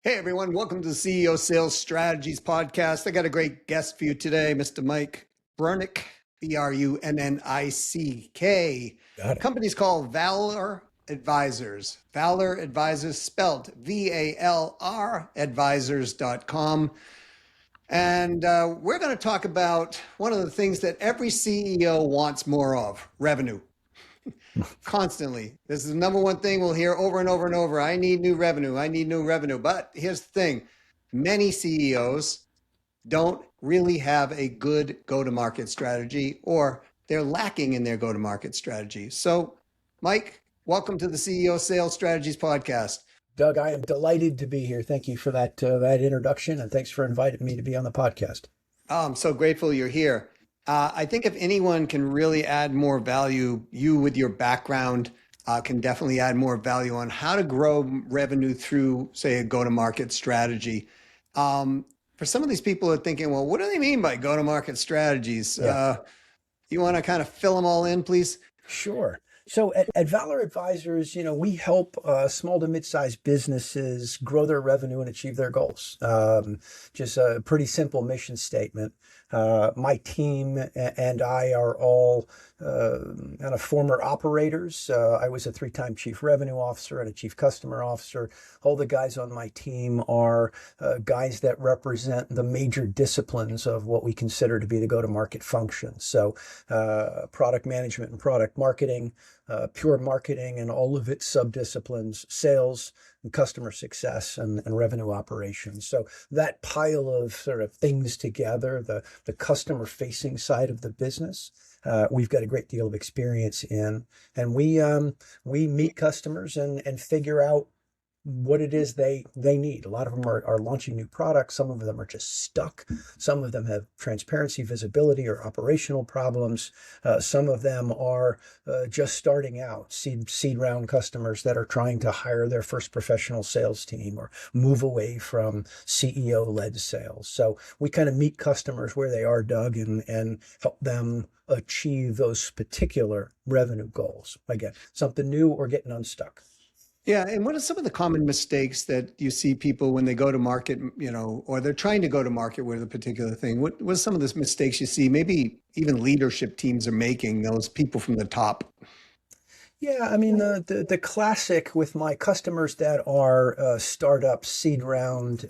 Hey everyone, welcome to the CEO Sales Strategies Podcast. I got a great guest for you today, Mr. Mike Brunnick, Brunnick. Got it. Company's called VALR Advisors. VALR Advisors spelled VALR Advisors.com. And we're going to talk about one of the things that every CEO wants more of, revenue. Constantly. This is the number one thing we'll hear over and over and over. I need new revenue. I need new revenue. But here's the thing. Many CEOs don't really have a good go-to-market strategy, or they're lacking in their go-to-market strategy. So, Mike, welcome to the CEO Sales Strategies Podcast. Doug, I am delighted to be here. Thank you for that introduction, and thanks for inviting me to be on the podcast. Oh, I'm so grateful you're here. I think if anyone can really add more value, you with your background can definitely add more value on how to grow revenue through, say, a go-to-market strategy. For some of these people who are thinking, well, what do they mean by go-to-market strategies? Yeah. You want to kind of fill them all in, please? Sure. So at VALR Advisors, we help small to mid-sized businesses grow their revenue and achieve their goals. Just a pretty simple mission statement. My team and I are all kind of former operators. I was a 3-time chief revenue officer and a chief customer officer. All the guys on my team are guys that represent the major disciplines of what we consider to be the go-to-market function. So product management and product marketing, pure marketing and all of its subdisciplines, sales and customer success and revenue operations. So that pile of sort of things together, the customer facing side of the business, we've got a great deal of experience in, and we meet customers and figure out what it is they need. A lot of them are launching new products. Some of them are just stuck. Some of them have transparency, visibility, or operational problems. Some of them are just starting out, seed round customers that are trying to hire their first professional sales team or move away from CEO-led sales. So we kind of meet customers where they are, Doug, and help them achieve those particular revenue goals. Again, something new or getting unstuck. Yeah, and what are some of the common mistakes that you see people when they go to market, or they're trying to go to market with a particular thing? What are some of the mistakes you see, maybe even leadership teams are making, those people from the top? Yeah, I mean, the classic with my customers that are startup seed round,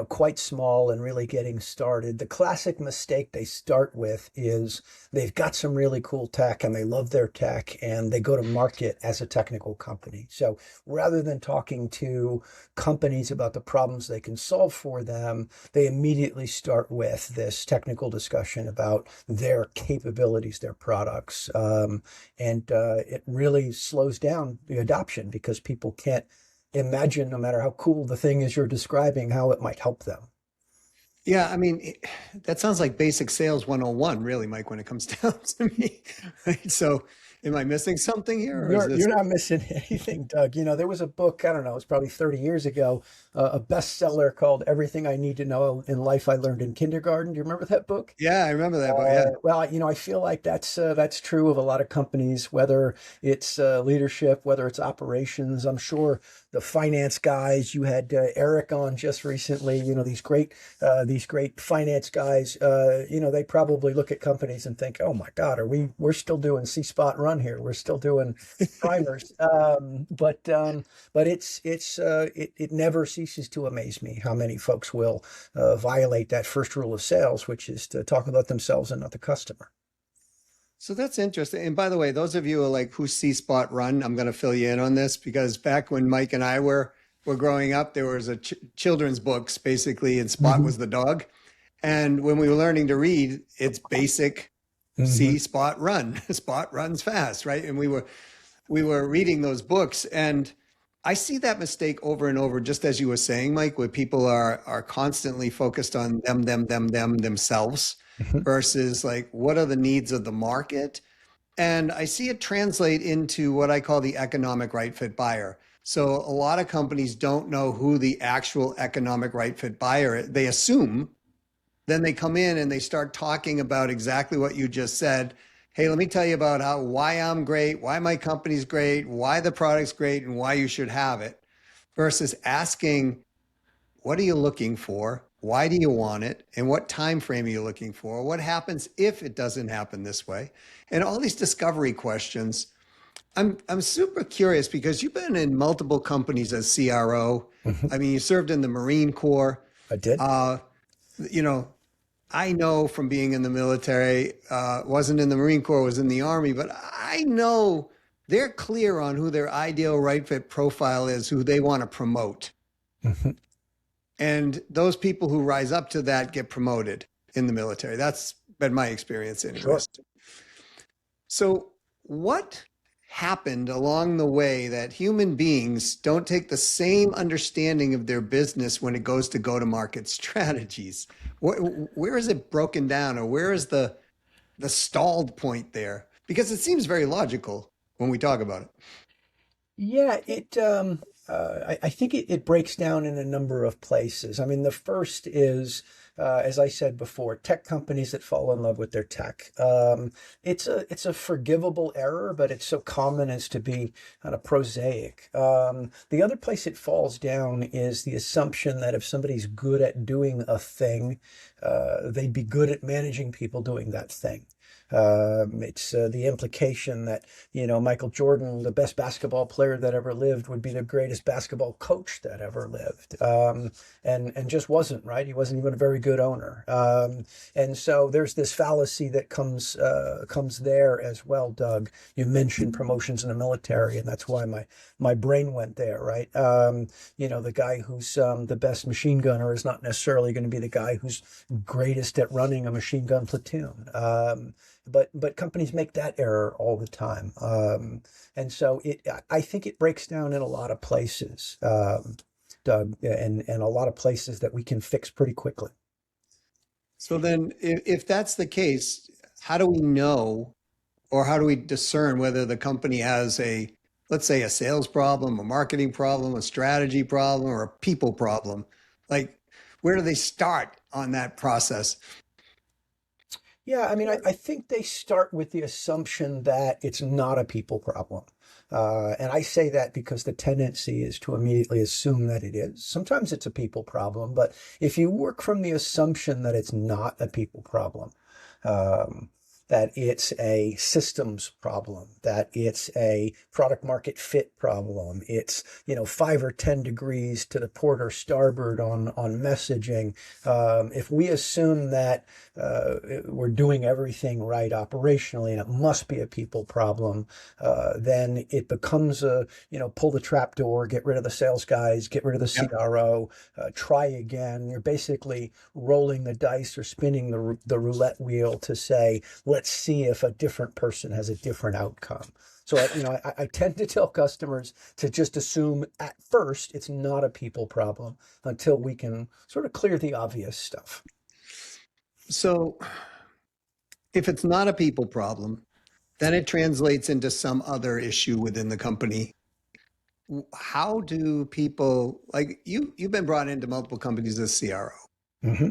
quite small and really getting started, the classic mistake they start with is they've got some really cool tech and they love their tech and they go to market as a technical company. So rather than talking to companies about the problems they can solve for them, they immediately start with this technical discussion about their capabilities, their products, and it really slows down the adoption because people can't imagine, no matter how cool the thing is you're describing, how it might help them. Yeah, I mean, that sounds like basic sales 101, really, Mike, when it comes down to me. Right? So am I missing something here? Or is this... You're not missing anything, Doug. There was a book, I don't know, it's probably 30 years ago, a bestseller called Everything I Need to Know in Life I Learned in Kindergarten. Do you remember that book? Yeah, I remember that book. Yeah. Well, I feel like that's true of a lot of companies, whether it's leadership, whether it's operations. I'm sure the finance guys, you had Eric on just recently, these great finance guys, they probably look at companies and think, oh my God, we're still doing C-spot run here. We're still doing primers. But it never ceases to amaze me how many folks will violate that first rule of sales, which is to talk about themselves and not the customer. So that's interesting. And by the way, those of you who are like, who's C-spot run, I'm going to fill you in on this, because back when Mike and I were growing up, there was a children's books basically, and Spot was the dog. And when we were learning to read, it's basic C, Spot, run. Spot runs fast, right? And we were reading those books, and I see that mistake over and over, just as you were saying, Mike, where people are constantly focused on them themselves versus like, what are the needs of the market? And I see it translate into what I call the economic right fit buyer. So a lot of companies don't know who the actual economic right fit buyer is. They assume, then they come in and they start talking about exactly what you just said. Hey, let me tell you about why I'm great, why my company's great, why the product's great, and why you should have it, versus asking What are you looking for? Why do you want it? And what time frame are you looking for? What happens if it doesn't happen this way? And all these discovery questions. I'm super curious because you've been in multiple companies as CRO. Mhm. I mean, you served in the Marine Corps. I did. Uh, you know, I know from being in the military, wasn't in the Marine Corps, was in the Army, but I know they're clear on who their ideal right fit profile is, who they want to promote. Mhm. And those people who rise up to that get promoted in the military. That's been my experience, Sure. anyways. So, what happened along the way that human beings don't take the same understanding of their business when it goes to go to market strategies? Where is it broken down, or where is the stalled point there? Because it seems very logical when we talk about it. Yeah, I think it breaks down in a number of places. I mean, the first is, as I said before, tech companies that fall in love with their tech. It's a forgivable error, but it's so common as to be kind of prosaic. The other place it falls down is the assumption that if somebody's good at doing a thing, they'd be good at managing people doing that thing. It's the implication that, Michael Jordan, the best basketball player that ever lived, would be the greatest basketball coach that ever lived. And just wasn't, right? He wasn't even a very good owner. And so there's this fallacy that comes there as well, Doug. You mentioned promotions in the military, and that's why my brain went there, right? The guy who's the best machine gunner is not necessarily going to be the guy who's greatest at running a machine gun platoon. But companies make that error all the time. And so I think it breaks down in a lot of places, Doug, and a lot of places that we can fix pretty quickly. So then, if that's the case, how do we know, or how do we discern whether the company has let's say, a sales problem, a marketing problem, a strategy problem, or a people problem? Like, where do they start on that process? Yeah, I mean, I think they start with the assumption that it's not a people problem. And I say that because the tendency is to immediately assume that it is. Sometimes it's a people problem, but if you work from the assumption that it's not a people problem, um, that it's a systems problem, that it's a product market fit problem, it's 5 or 10 degrees to the port or starboard on messaging. If we assume that we're doing everything right operationally and it must be a people problem, then it becomes pull the trap door, get rid of the sales guys, get rid of the Yep. CRO, try again. You're basically rolling the dice or spinning the roulette wheel to say, let's see if a different person has a different outcome. So I tend to tell customers to just assume at first it's not a people problem until we can sort of clear the obvious stuff. So, if it's not a people problem, then it translates into some other issue within the company. How do people, like you've been brought into multiple companies as CRO. Hmm.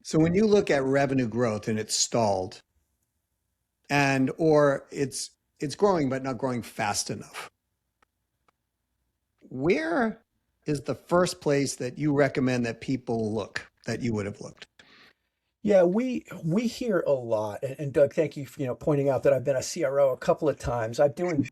So when you look at revenue growth and it's stalled, or it's growing but not growing fast enough, where is the first place that you recommend that people look, that you would have looked? Yeah, we hear a lot, and Doug, thank you for pointing out that I've been a CRO a couple of times.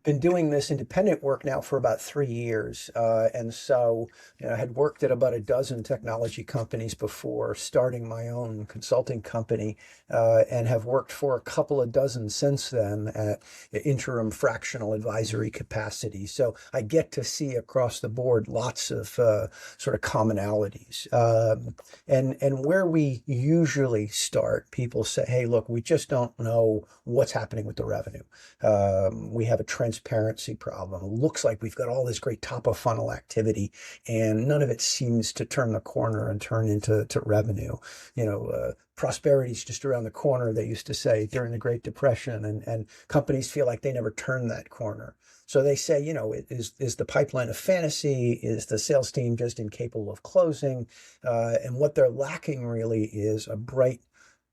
Been doing this independent work now for about 3 years, and so I had worked at about a dozen technology companies before starting my own consulting company, and have worked for a couple of dozen since then at interim fractional advisory capacity. So I get to see across the board lots of sort of commonalities. And where we usually start, people say, hey, look, we just don't know what's happening with the revenue. We have a transparency problem. It looks like we've got all this great top of funnel activity, and none of it seems to turn the corner and turn into revenue. Prosperity's just around the corner, they used to say during the Great Depression, and companies feel like they never turn that corner. So they say, is the pipeline a fantasy? Is the sales team just incapable of closing? And what they're lacking really is a bright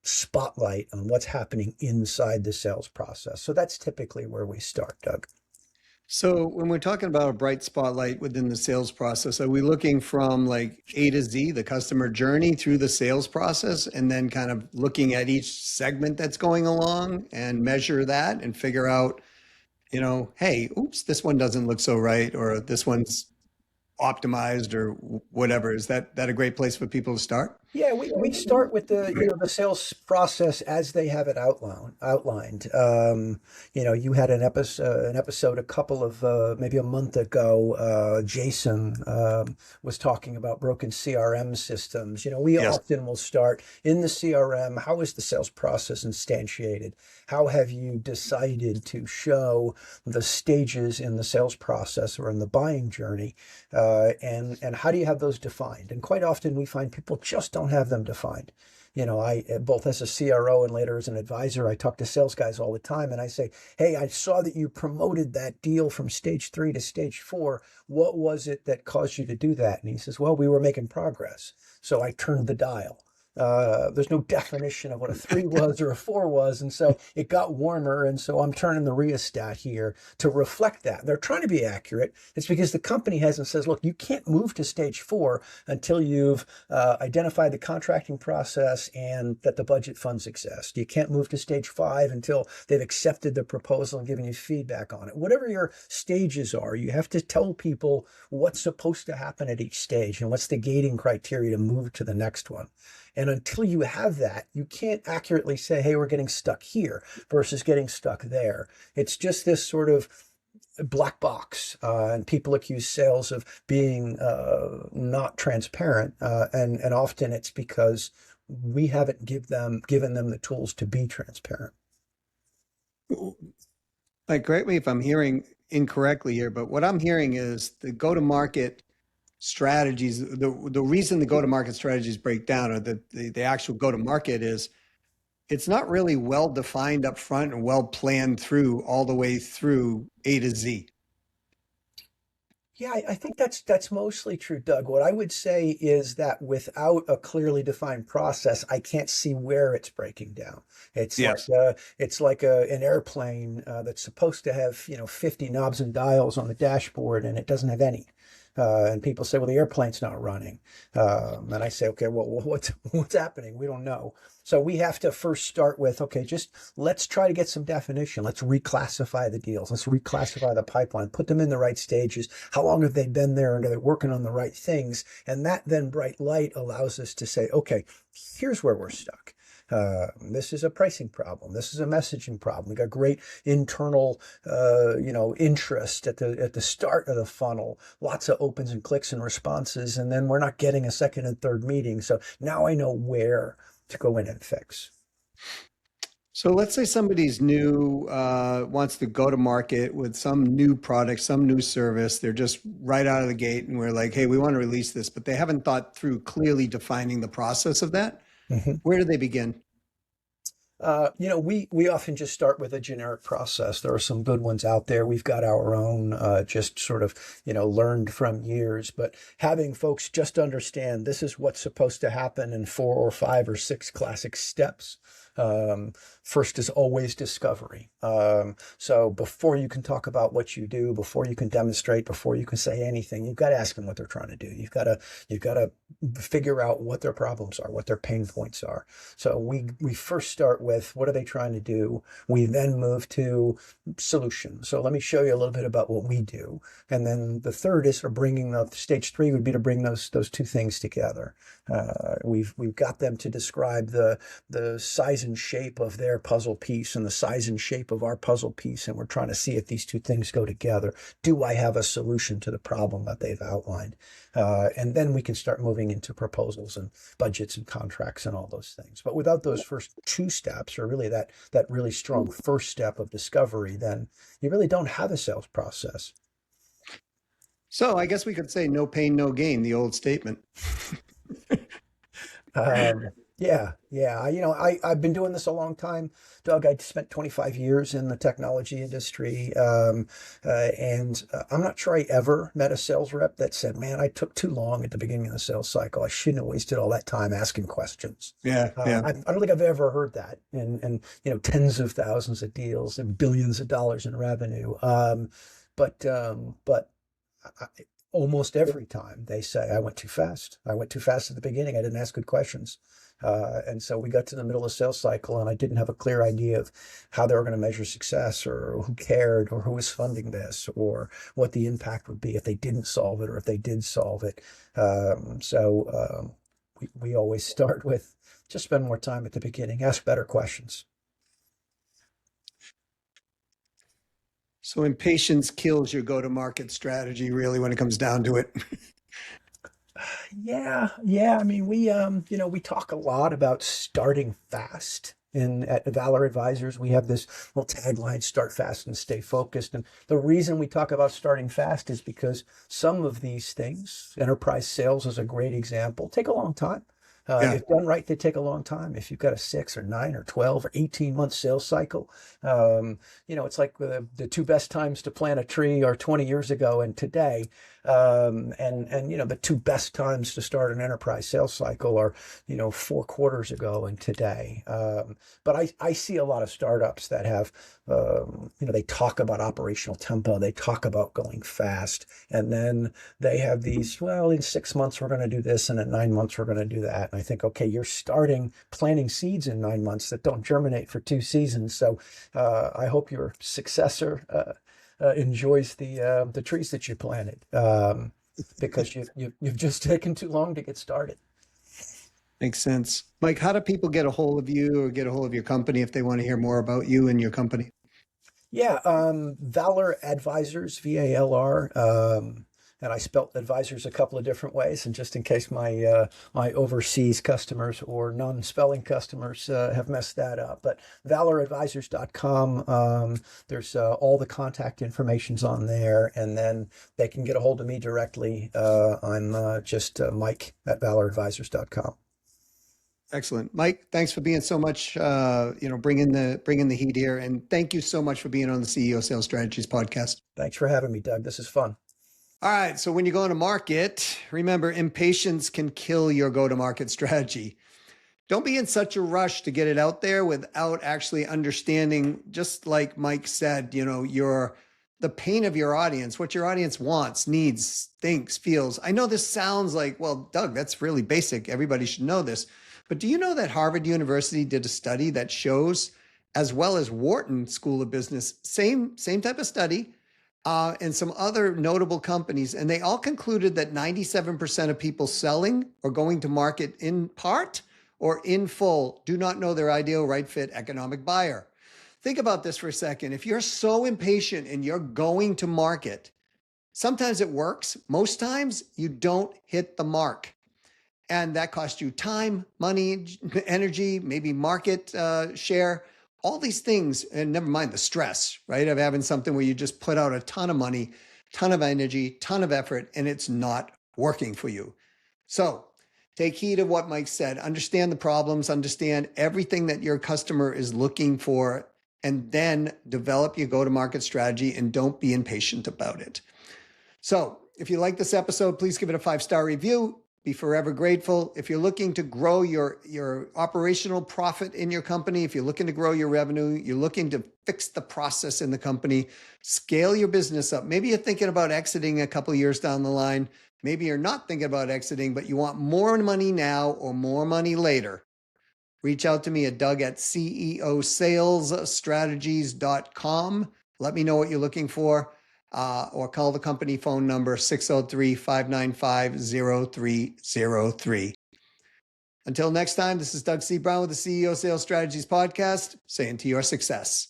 spotlight on what's happening inside the sales process. So that's typically where we start, Doug. So when we're talking about a bright spotlight within the sales process, are we looking from like A to Z, the customer journey through the sales process, and then kind of looking at each segment that's going along and measure that and figure out, hey, oops, this one doesn't look so right, or this one's optimized or whatever. Is that a great place for people to start? Yeah, we start with the sales process as they have it outlined. You had an episode a couple of maybe a month ago. Jason was talking about broken CRM systems. We Yes. often will start in the CRM. How is the sales process instantiated? How have you decided to show the stages in the sales process or in the buying journey? And how do you have those defined? And quite often we find people just don't have them defined. I both as a CRO and later as an advisor, I talk to sales guys all the time and I say, hey, I saw that you promoted that deal from stage 3 to stage 4. What was it that caused you to do that? And he says, well, we were making progress. So I turned the dial. There's no definition of what a 3 was or a 4 was. And so it got warmer. And so I'm turning the rheostat here to reflect that. They're trying to be accurate. It's because the company hasn't says, look, you can't move to stage 4 until you've identified the contracting process and that the budget funds exist. You can't move to stage 5 until they've accepted the proposal and given you feedback on it. Whatever your stages are, you have to tell people what's supposed to happen at each stage and what's the gating criteria to move to the next one. And until you have that, you can't accurately say, hey, we're getting stuck here versus getting stuck there. It's just this sort of black box. And people accuse sales of being not transparent. And often it's because we haven't given them the tools to be transparent. Like, correct me if I'm hearing incorrectly here, but what I'm hearing is the go-to-market strategies. The reason the go-to-market strategies break down, or the actual go-to-market, is it's not really well defined up front and well planned through all the way through A to Z. Yeah, I think that's mostly true, Doug. What I would say is that without a clearly defined process, I can't see where it's breaking down. It's like Yes. an airplane that's supposed to have 50 knobs and dials on the dashboard, and it doesn't have any. And people say, well, the airplane's not running. And I say, okay, well, what's happening? We don't know. So we have to first start with, okay, just let's try to get some definition. Let's reclassify the deals. Let's reclassify the pipeline, put them in the right stages. How long have they been there, and are they working on the right things? And that then bright light allows us to say, okay, here's where we're stuck. This is a pricing problem. This is a messaging problem. We got great internal, interest at the start of the funnel. Lots of opens and clicks and responses, and then we're not getting a second and third meeting. So now I know where to go in and fix. So let's say somebody's new, wants to go to market with some new product, some new service. They're just right out of the gate, and we're like, hey, we want to release this, but they haven't thought through clearly defining the process of that. Mhm. Where do they begin? We often just start with a generic process. There are some good ones out there. We've got our own, just sort of, learned from years. But having folks just understand this is what's supposed to happen in 4 or 5 or 6 classic steps. First is always discovery. So before you can talk about what you do, before you can demonstrate, before you can say anything, you've got to ask them what they're trying to do. You've got to figure out what their problems are, what their pain points are. So we first start with what are they trying to do? We then move to solution. So let me show you a little bit about what we do. And then the third is for bringing the stage 3 would be to bring those two things together. We've got them to describe the size and shape of their puzzle piece and the size and shape of our puzzle piece, and we're trying to see if these two things go together. Do I have a solution to the problem that they've outlined? And then we can start moving into proposals and budgets and contracts and all those things. But without those first 2 steps, or really that really strong first step of discovery, then you really don't have a sales process. So I guess we could say no pain, no gain, the old statement. Yeah. I've been doing this a long time, Doug. I spent 25 years in the technology industry, and I'm not sure I ever met a sales rep that said, "Man, I took too long at the beginning of the sales cycle. I shouldn't have wasted all that time asking questions." Yeah, yeah. I don't think I've ever heard that in tens of thousands of deals and billions of dollars in revenue. but I, almost every time they say, I went too fast. I went too fast at the beginning. I didn't ask good questions. And so we got to the middle of the sales cycle and I didn't have a clear idea of how they were going to measure success or who cared or who was funding this or what the impact would be if they didn't solve it or if they did solve it. We always start with just spend more time at the beginning, ask better questions. So impatience kills your go-to-market strategy, really, when it comes down to it. Yeah. I mean, we talk a lot about starting fast. And at VALR Advisors, we have this little tagline, start fast and stay focused. And the reason we talk about starting fast is because some of these things, enterprise sales is a great example, take a long time. Yeah. If done right, they take a long time. If you've got a 6 or 9 or 12 or 18-month sales cycle, it's like the two best times to plant a tree are 20 years ago and today. The two best times to start an enterprise sales cycle are, 4 quarters ago and today. But I see a lot of startups that have, they talk about operational tempo, they talk about going fast, and then they have these, well, in 6 months, we're going to do this, and in 9 months, we're going to do that. And I think, okay, you're planting seeds in 9 months that don't germinate for 2 seasons. So I hope your successor enjoys the trees that you planted because you've just taken too long to get started. Makes sense. Mike, how do people get a hold of you or get a hold of your company if they want to hear more about you and your company? Yeah, VALR Advisors, VALR, and I spelt advisors a couple of different ways. And just in case my overseas customers or non-spelling customers have messed that up, but VALRadvisors.com, there's all the contact information's on there, and then they can get a hold of me directly. I'm just Mike at VALRadvisors.com. Excellent. Mike, thanks for being so much, bringing the heat here. And thank you so much for being on the CEO Sales Strategies podcast. Thanks for having me, Doug. This is fun. All right. So when you go into market, remember, impatience can kill your go-to-market strategy. Don't be in such a rush to get it out there without actually understanding, just like Mike said, the pain of your audience, what your audience wants, needs, thinks, feels. I know this sounds like, well, Doug, that's really basic. Everybody should know this. But do you know that Harvard University did a study that shows, as well as Wharton School of Business, same type of study, and some other notable companies, and they all concluded that 97% of people selling or going to market in part or in full do not know their ideal right fit economic buyer. Think about this for a second. If you're so impatient and you're going to market, sometimes it works. Most times you don't hit the mark. And that costs you time, money, energy, maybe market share, all these things. And never mind the stress, right? Of having something where you just put out a ton of money, ton of energy, ton of effort, and it's not working for you. So take heed of what Mike said. Understand the problems, understand everything that your customer is looking for, and then develop your go-to-market strategy and don't be impatient about it. So if you like this episode, please give it a 5-star review. Be forever grateful. If you're looking to grow your operational profit in your company, if you're looking to grow your revenue, you're looking to fix the process in the company, scale your business up. Maybe you're thinking about exiting a couple of years down the line. Maybe you're not thinking about exiting, but you want more money now or more money later. Reach out to me at Doug at ceosalesstrategies.com. Let me know what you're looking for. Or call the company phone number 603-595-0303. Until next time, this is Doug C. Brown with the CEO Sales Strategies Podcast, saying to your success.